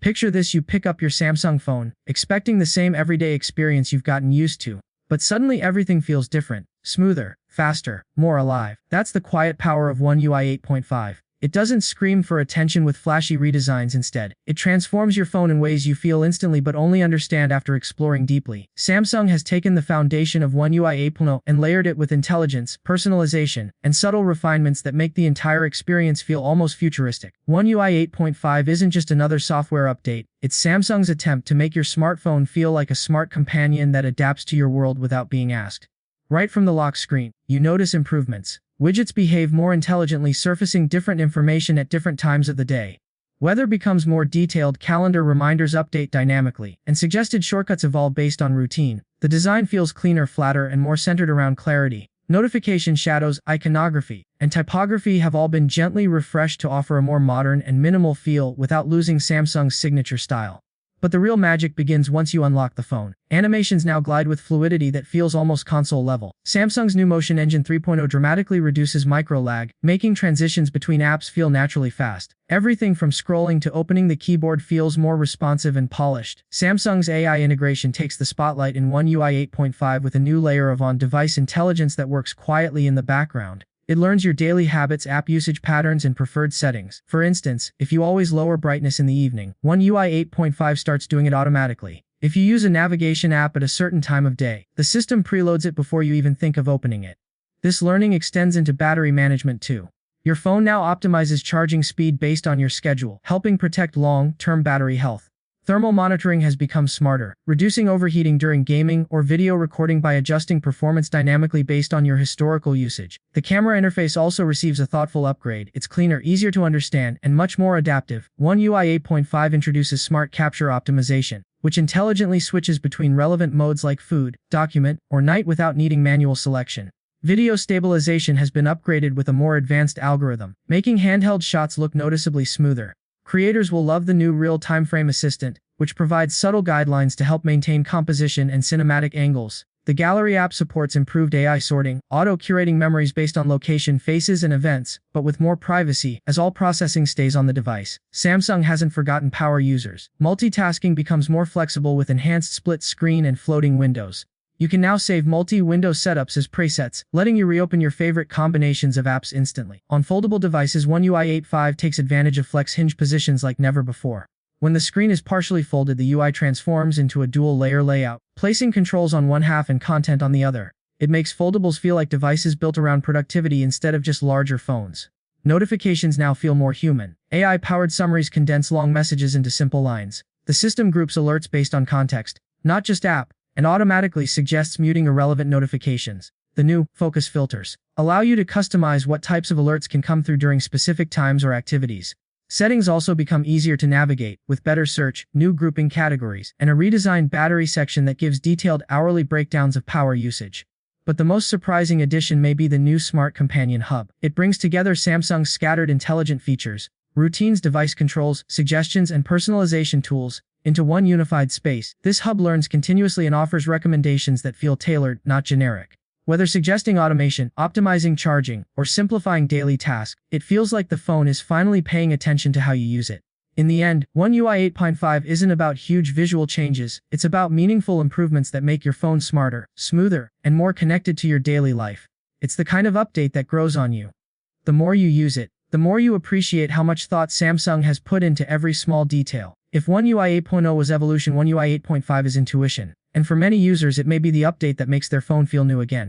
Picture this: you pick up your Samsung phone, expecting the same everyday experience you've gotten used to. But suddenly everything feels different, smoother, faster, more alive. That's the quiet power of One UI 8.5. It doesn't scream for attention with flashy redesigns. Instead, it transforms your phone in ways you feel instantly but only understand after exploring deeply. Samsung has taken the foundation of One UI 8.0 and layered it with intelligence, personalization, and subtle refinements that make the entire experience feel almost futuristic. One UI 8.5 isn't just another software update, it's Samsung's attempt to make your smartphone feel like a smart companion that adapts to your world without being asked. Right from the lock screen, you notice improvements. Widgets behave more intelligently, surfacing different information at different times of the day. Weather becomes more detailed, calendar reminders update dynamically, and suggested shortcuts evolve based on routine. The design feels cleaner, flatter, and more centered around clarity. Notification shadows, iconography, and typography have all been gently refreshed to offer a more modern and minimal feel without losing Samsung's signature style. But the real magic begins once you unlock the phone. Animations now glide with fluidity that feels almost console level. Samsung's new Motion Engine 3.0 dramatically reduces micro lag, making transitions between apps feel naturally fast. Everything from scrolling to opening the keyboard feels more responsive and polished. Samsung's AI integration takes the spotlight in One UI 8.5 with a new layer of on-device intelligence that works quietly in the background. It learns your daily habits, app usage patterns, and preferred settings. For instance, if you always lower brightness in the evening, One UI 8.5 starts doing it automatically. If you use a navigation app at a certain time of day, the system preloads it before you even think of opening it. This learning extends into battery management too. Your phone now optimizes charging speed based on your schedule, helping protect long-term battery health. Thermal monitoring has become smarter, reducing overheating during gaming or video recording by adjusting performance dynamically based on your historical usage. The camera interface also receives a thoughtful upgrade. It's cleaner, easier to understand, and much more adaptive. One UI 8.5 introduces smart capture optimization, which intelligently switches between relevant modes like food, document, or night without needing manual selection. Video stabilization has been upgraded with a more advanced algorithm, making handheld shots look noticeably smoother. Creators will love the new real-time frame assistant, which provides subtle guidelines to help maintain composition and cinematic angles. The Gallery app supports improved AI sorting, auto-curating memories based on location, faces, and events, but with more privacy, as all processing stays on the device. Samsung hasn't forgotten power users. Multitasking becomes more flexible with enhanced split screen and floating windows. You can now save multi-window setups as presets, letting you reopen your favorite combinations of apps instantly. On foldable devices, One UI 8.5 takes advantage of flex hinge positions like never before. When the screen is partially folded, the UI transforms into a dual-layer layout, placing controls on one half and content on the other. It makes foldables feel like devices built around productivity instead of just larger phones. Notifications now feel more human. AI-powered summaries condense long messages into simple lines. The system groups alerts based on context, not just app, and automatically suggests muting irrelevant notifications. The new focus filters allow you to customize what types of alerts can come through during specific times or activities. Settings also become easier to navigate, with better search, new grouping categories, and a redesigned battery section that gives detailed hourly breakdowns of power usage. But the most surprising addition may be the new Smart Companion Hub. It brings together Samsung's scattered intelligent features, routines, device controls, suggestions, and personalization tools into one unified space. This hub learns continuously and offers recommendations that feel tailored, not generic. Whether suggesting automation, optimizing charging, or simplifying daily tasks, it feels like the phone is finally paying attention to how you use it. In the end, One UI 8.5 isn't about huge visual changes, it's about meaningful improvements that make your phone smarter, smoother, and more connected to your daily life. It's the kind of update that grows on you. The more you use it, the more you appreciate how much thought Samsung has put into every small detail. If One UI 8.0 was evolution, One UI 8.5 is intuition. And for many users, it may be the update that makes their phone feel new again.